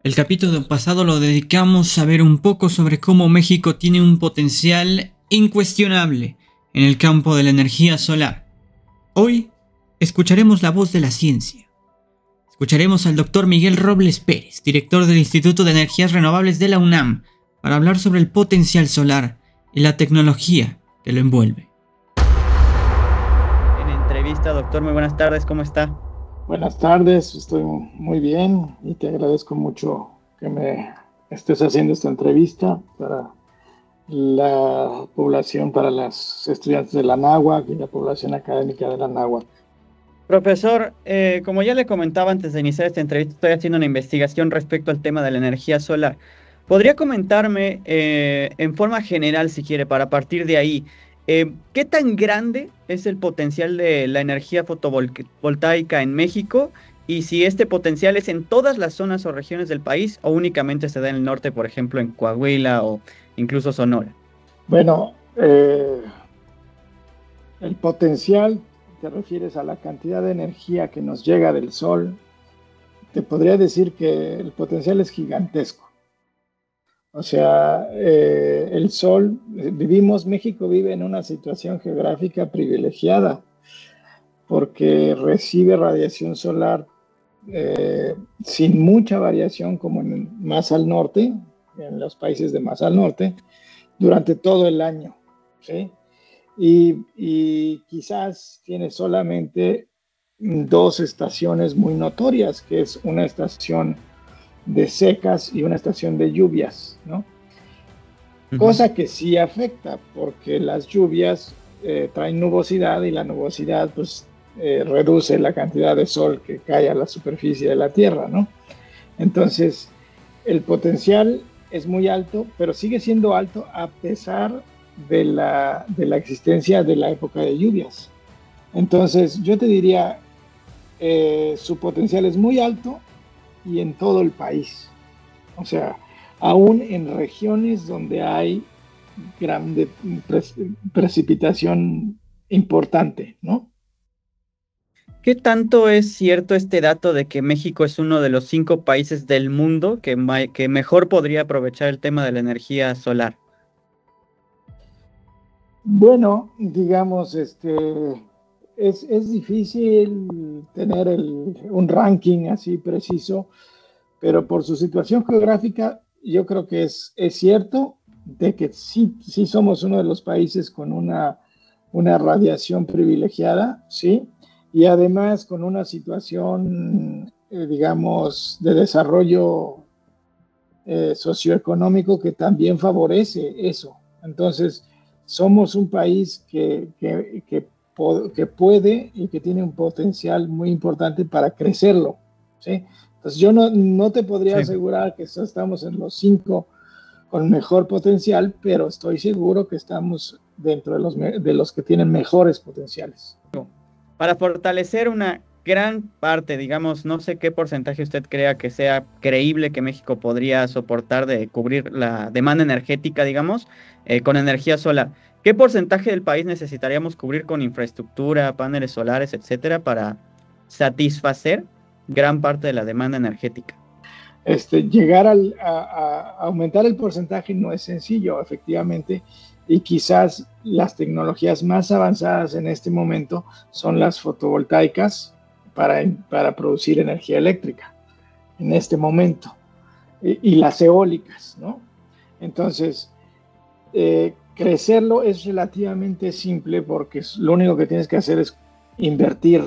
El capítulo pasado lo dedicamos a ver un poco sobre cómo México tiene un potencial incuestionable en el campo de la energía solar. Hoy escucharemos la voz de la ciencia. Escucharemos al doctor Miguel Robles Pérez, director del Instituto de Energías Renovables de la UNAM, para hablar sobre el potencial solar y la tecnología que lo envuelve. En entrevista, doctor, muy buenas tardes, ¿cómo está? Buenas tardes, estoy muy bien y te agradezco mucho que me estés haciendo esta entrevista para la población, para los estudiantes de la Anáhuac y la población académica de la Anáhuac. Profesor, como ya le comentaba antes de iniciar esta entrevista, estoy haciendo una investigación respecto al tema de la energía solar. ¿Podría comentarme en forma general, si quiere, para partir de ahí, qué tan grande es el potencial de la energía fotovoltaica en México y si este potencial es en todas las zonas o regiones del país o únicamente se da en el norte, por ejemplo, en Coahuila o incluso Sonora? Bueno, el potencial, te refieres a la cantidad de energía que nos llega del sol. Te podría decir que el potencial es gigantesco. O sea, el sol, México vive en una situación geográfica privilegiada porque recibe radiación solar sin mucha variación como más al norte, en los países de más al norte, durante todo el año, ¿sí? Y quizás tiene solamente dos estaciones muy notorias, que es una estación de secas y una estación de lluvias, ¿no? Cosa que sí afecta, porque las lluvias traen nubosidad y la nubosidad pues reduce la cantidad de sol que cae a la superficie de la Tierra, ¿no? Entonces, el potencial es muy alto, pero sigue siendo alto a pesar de la existencia de la época de lluvias. Entonces, yo te diría, su potencial es muy alto y en todo el país. O sea, aún en regiones donde hay grande precipitación importante, ¿no? ¿Qué tanto es cierto este dato de que México es uno de los 5 países del mundo que mejor podría aprovechar el tema de la energía solar? Bueno, digamos, es difícil tener un ranking así preciso, pero por su situación geográfica, yo creo que es cierto de que sí somos uno de los países con una radiación privilegiada, ¿sí? Y además con una situación, digamos, de desarrollo socioeconómico que también favorece eso. Entonces, somos un país que puede y que tiene un potencial muy importante para crecerlo, ¿sí? Entonces, yo no te podría asegurar que estamos en los 5 con mejor potencial, pero estoy seguro que estamos dentro de los que tienen mejores potenciales. Para fortalecer una gran parte, digamos, no sé qué porcentaje usted crea que sea creíble que México podría soportar de cubrir la demanda energética, digamos, con energía solar. ¿Qué porcentaje del país necesitaríamos cubrir con infraestructura, paneles solares, etcétera, para satisfacer gran parte de la demanda energética? Llegar a aumentar el porcentaje no es sencillo, efectivamente, y quizás las tecnologías más avanzadas en este momento son las fotovoltaicas para producir energía eléctrica en este momento, y las eólicas, ¿no? Entonces, crecerlo es relativamente simple porque lo único que tienes que hacer es invertir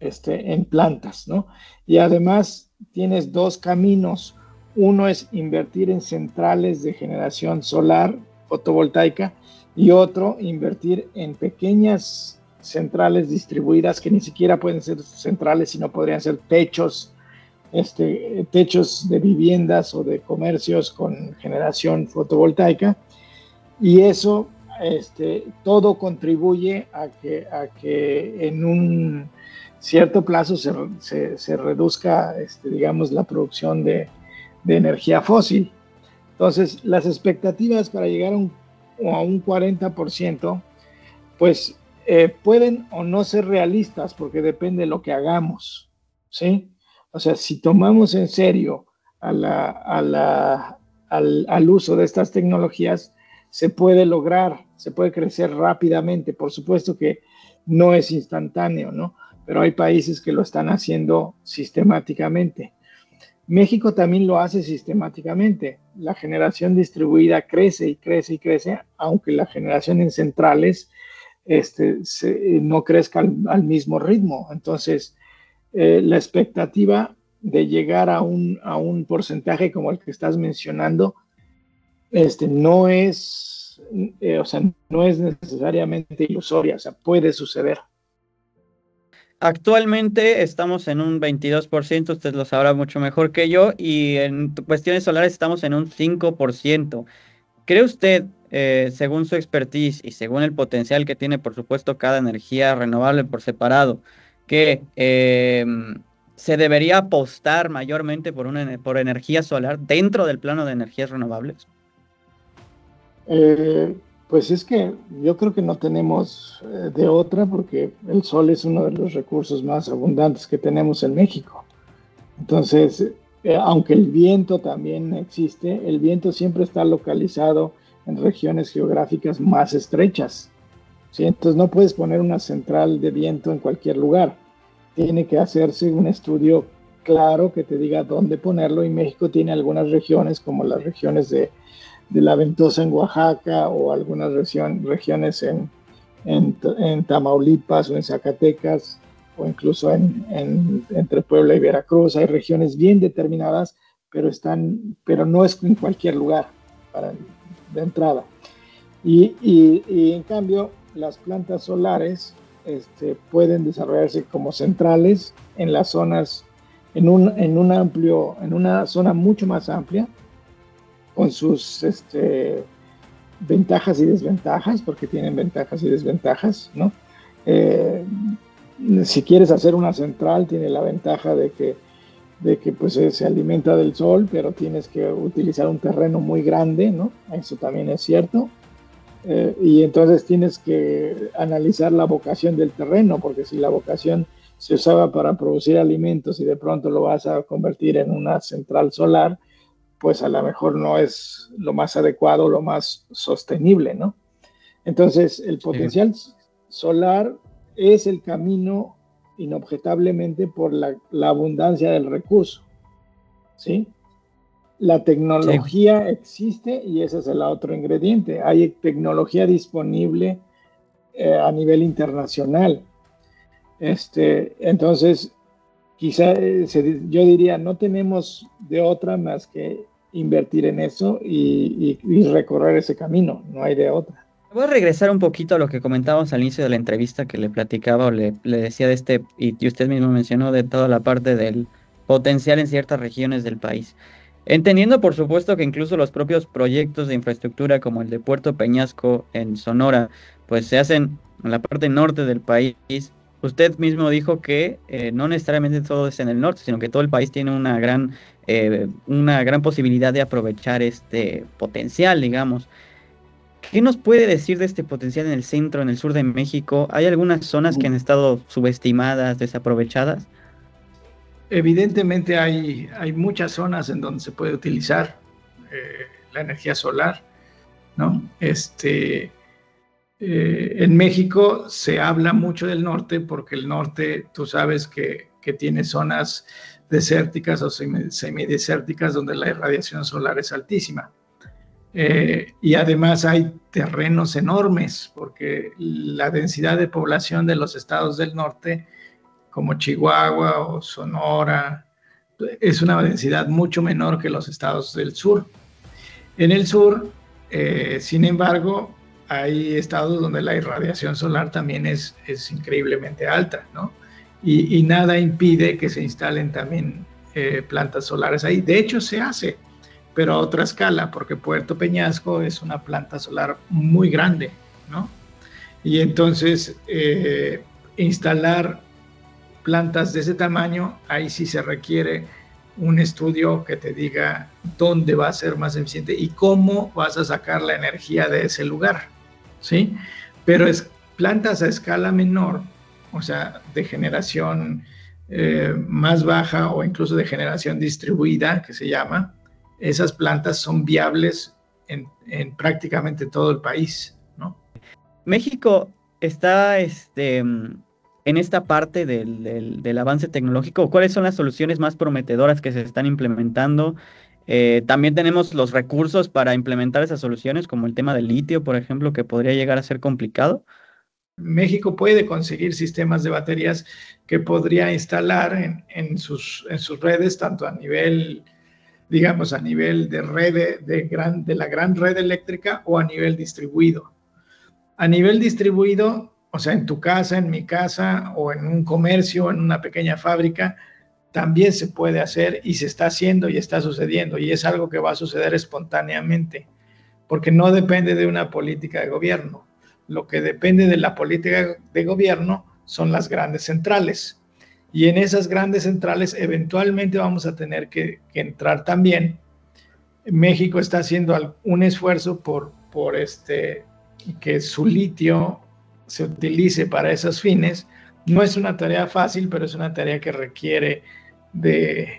en plantas, ¿no? Y además tienes dos caminos. Uno es invertir en centrales de generación solar fotovoltaica y otro invertir en pequeñas centrales distribuidas que ni siquiera pueden ser centrales, sino podrían ser techos de viviendas o de comercios con generación fotovoltaica. Y eso todo contribuye a que en un cierto plazo se reduzca, digamos, la producción de energía fósil. Entonces, las expectativas para llegar a un 40%, pues pueden o no ser realistas porque depende de lo que hagamos, ¿sí? O sea, si tomamos en serio al uso de estas tecnologías, se puede lograr, se puede crecer rápidamente. Por supuesto que no es instantáneo, ¿no? Pero hay países que lo están haciendo sistemáticamente. México también lo hace sistemáticamente. La generación distribuida crece y crece y crece, aunque la generación en centrales no crezca al mismo ritmo. Entonces, la expectativa de llegar a un porcentaje como el que estás mencionando, no es, o sea, no es necesariamente ilusoria, o sea, puede suceder. Actualmente estamos en un 22%, usted lo sabrá mucho mejor que yo, y en cuestiones solares estamos en un 5%. ¿Cree usted, según su expertise y según el potencial que tiene, por supuesto, cada energía renovable por separado, que se debería apostar mayormente por energía solar dentro del plano de energías renovables? Pues es que yo creo que no tenemos de otra, porque el sol es uno de los recursos más abundantes que tenemos en México. Entonces, aunque el viento también existe, el viento siempre está localizado en regiones geográficas más estrechas, ¿sí? Entonces no puedes poner una central de viento en cualquier lugar. Tiene que hacerse un estudio claro que te diga dónde ponerlo, y México tiene algunas regiones, como las regiones de la Ventosa en Oaxaca, o algunas regiones en Tamaulipas o en Zacatecas, o incluso entre Puebla y Veracruz. Hay regiones bien determinadas, pero no es en cualquier lugar de entrada. Y en cambio, las plantas solares pueden desarrollarse como centrales en las zonas, en una zona mucho más amplia, con sus ventajas y desventajas, porque tienen ventajas y desventajas, ¿no? Si quieres hacer una central, tiene la ventaja de que pues, se alimenta del sol, pero tienes que utilizar un terreno muy grande, ¿no? Eso también es cierto. Y entonces tienes que analizar la vocación del terreno, porque si la vocación se usaba para producir alimentos y de pronto lo vas a convertir en una central solar, pues a lo mejor no es lo más adecuado, lo más sostenible, ¿no? Entonces, el potencial solar es el camino inobjetablemente por la abundancia del recurso, ¿sí? La tecnología existe, y ese es el otro ingrediente. Hay tecnología disponible a nivel internacional. Entonces, quizá yo diría, no tenemos de otra más que invertir en eso y recorrer ese camino, no hay de otra. Voy a regresar un poquito a lo que comentábamos al inicio de la entrevista, que le platicaba o le decía y usted mismo mencionó de toda la parte del potencial en ciertas regiones del país. Entendiendo, por supuesto, que incluso los propios proyectos de infraestructura como el de Puerto Peñasco en Sonora, pues se hacen en la parte norte del país. Usted mismo dijo que no necesariamente todo es en el norte, sino que todo el país tiene una gran posibilidad de aprovechar este potencial, digamos. ¿Qué nos puede decir de este potencial en el centro, en el sur de México? ¿Hay algunas zonas que han estado subestimadas, desaprovechadas? Evidentemente hay muchas zonas en donde se puede utilizar la energía solar, ¿no? En México se habla mucho del norte, porque el norte, tú sabes que tiene zonas desérticas o semidesérticas donde la irradiación solar es altísima. Y además hay terrenos enormes, porque la densidad de población de los estados del norte, como Chihuahua o Sonora, es una densidad mucho menor que los estados del sur. En el sur, sin embargo, hay estados donde la irradiación solar también es increíblemente alta, ¿no? Y nada impide que se instalen también plantas solares ahí. De hecho, se hace, pero a otra escala, porque Puerto Peñasco es una planta solar muy grande, ¿no? Y entonces, instalar plantas de ese tamaño, ahí sí se requiere un estudio que te diga dónde va a ser más eficiente y cómo vas a sacar la energía de ese lugar, ¿sí? Pero es plantas a escala menor, o sea, de generación más baja o incluso de generación distribuida, que se llama, esas plantas son viables en prácticamente todo el país, ¿no? México está en esta parte del avance tecnológico. ¿Cuáles son las soluciones más prometedoras que se están implementando? También tenemos los recursos para implementar esas soluciones, como el tema del litio, por ejemplo, que podría llegar a ser complicado. México puede conseguir sistemas de baterías que podría instalar en sus redes, tanto a nivel, digamos, a nivel de red, de la gran red eléctrica, o a nivel distribuido. A nivel distribuido, o sea, en tu casa, en mi casa, o en un comercio, en una pequeña fábrica, también se puede hacer, y se está haciendo y está sucediendo, y es algo que va a suceder espontáneamente, porque no depende de una política de gobierno. Lo que depende de la política de gobierno son las grandes centrales, y en esas grandes centrales eventualmente vamos a tener que entrar también. México está haciendo un esfuerzo por que su litio se utilice para esos fines. No es una tarea fácil, pero es una tarea que requiere de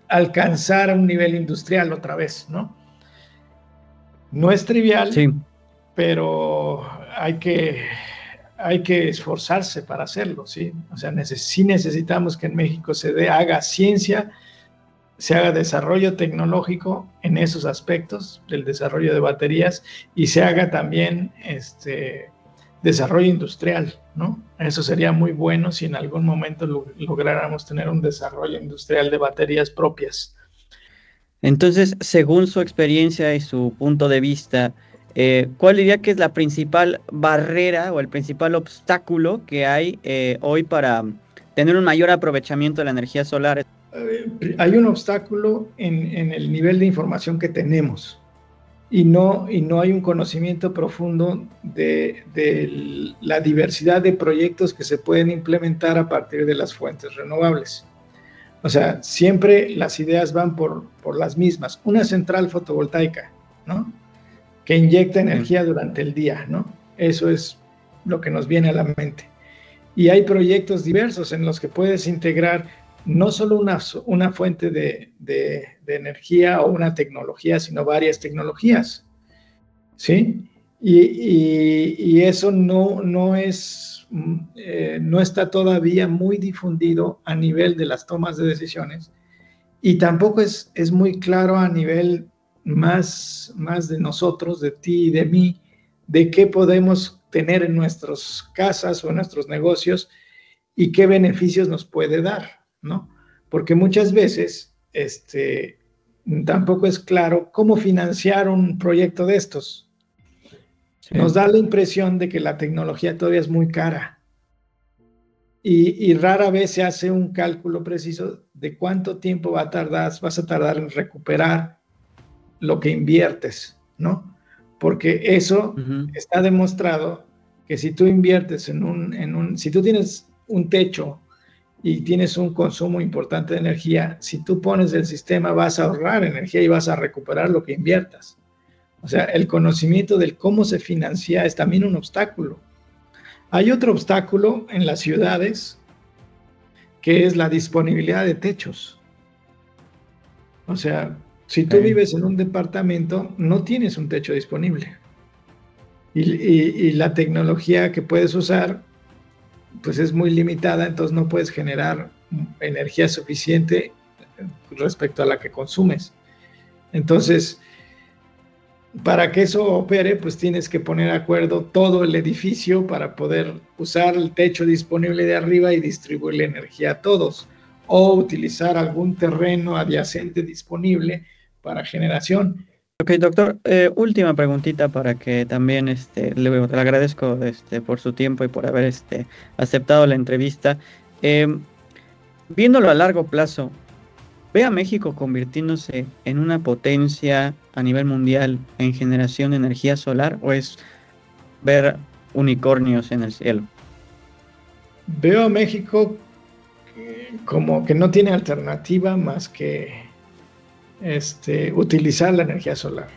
alcanzar un nivel industrial otra vez, ¿no? No es trivial, Sí. pero hay que esforzarse para hacerlo, ¿sí? O sea, sí necesitamos que en México haga ciencia, se haga desarrollo tecnológico en esos aspectos del desarrollo de baterías, y se haga también desarrollo industrial, ¿no? Eso sería muy bueno si en algún momento lográramos tener un desarrollo industrial de baterías propias. Entonces, según su experiencia y su punto de vista, ¿cuál diría que es la principal barrera o el principal obstáculo que hay hoy para tener un mayor aprovechamiento de la energía solar? Hay un obstáculo en el nivel de información que tenemos, y no hay un conocimiento profundo de la diversidad de proyectos que se pueden implementar a partir de las fuentes renovables. O sea, siempre las ideas van por las mismas. Una central fotovoltaica, ¿no?, que inyecta energía durante el día, ¿no? Eso es lo que nos viene a la mente. Y hay proyectos diversos en los que puedes integrar no solo una fuente de energía o una tecnología, sino varias tecnologías, ¿sí? Y eso no está todavía muy difundido a nivel de las tomas de decisiones, y tampoco es muy claro a nivel más de nosotros, de ti y de mí, de qué podemos tener en nuestras casas o en nuestros negocios y qué beneficios nos puede dar, ¿no? Porque muchas veces tampoco es claro cómo financiar un proyecto de estos. Sí. Nos da la impresión de que la tecnología todavía es muy cara, y rara vez se hace un cálculo preciso de cuánto tiempo vas a tardar en recuperar lo que inviertes, ¿no? Porque eso está demostrado, que si tú inviertes si tú tienes un techo y tienes un consumo importante de energía, si tú pones el sistema vas a ahorrar energía y vas a recuperar lo que inviertas. O sea, el conocimiento del cómo se financia es también un obstáculo. Hay otro obstáculo en las ciudades, que es la disponibilidad de techos. O sea, si tú vives en un departamento, no tienes un techo disponible. Y la tecnología que puedes usar, pues es muy limitada, entonces no puedes generar energía suficiente respecto a la que consumes. Entonces, para que eso opere, pues tienes que poner de acuerdo todo el edificio para poder usar el techo disponible de arriba y distribuir la energía a todos, o utilizar algún terreno adyacente disponible para generación. Ok, doctor, última preguntita para que también le agradezco por su tiempo y por haber aceptado la entrevista. Viéndolo a largo plazo, ¿ve a México convirtiéndose en una potencia a nivel mundial en generación de energía solar, o es ver unicornios en el cielo? Veo a México como que no tiene alternativa más que utilizar la energía solar.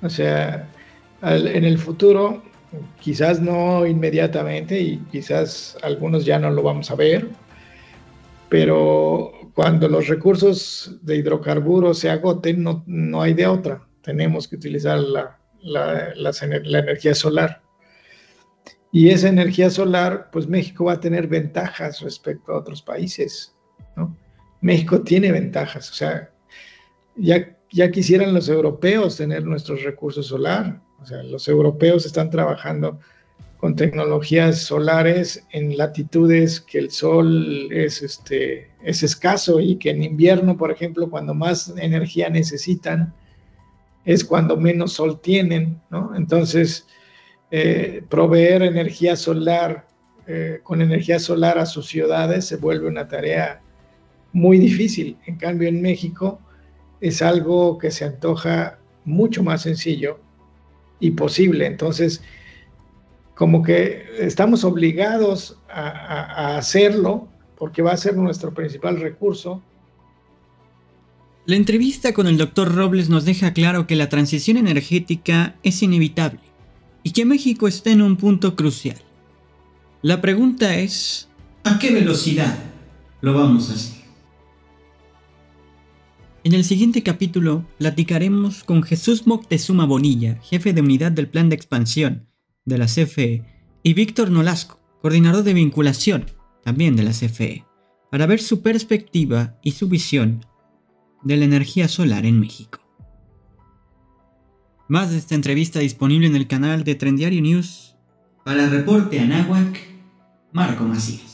O sea, en el futuro Quizás no inmediatamente y quizás algunos ya no lo vamos a ver, pero cuando los recursos de hidrocarburos se agoten, no hay de otra. Tenemos que utilizar la energía solar. Y esa energía solar, pues México va a tener ventajas respecto a otros países, ¿no? México tiene ventajas, o sea, ya quisieran los europeos tener nuestros recursos solar. O sea, los europeos están trabajando con tecnologías solares en latitudes que el sol es escaso y que en invierno, por ejemplo, cuando más energía necesitan, es cuando menos sol tienen, ¿no? Entonces, proveer energía solar, con energía solar a sus ciudades se vuelve una tarea muy difícil. En cambio, en México es algo que se antoja mucho más sencillo y posible. Entonces, como que estamos obligados a hacerlo porque va a ser nuestro principal recurso. La entrevista con el Dr. Robles nos deja claro que la transición energética es inevitable y que México está en un punto crucial. La pregunta es, ¿a qué velocidad lo vamos a hacer? En el siguiente capítulo platicaremos con Jesús Moctezuma Bonilla, jefe de unidad del Plan de Expansión de la CFE, y Víctor Nolasco, coordinador de vinculación también de la CFE, para ver su perspectiva y su visión de la energía solar en México. Más de esta entrevista disponible en el canal de Trendiario News. Para Reporte Anáhuac, Marco Macías.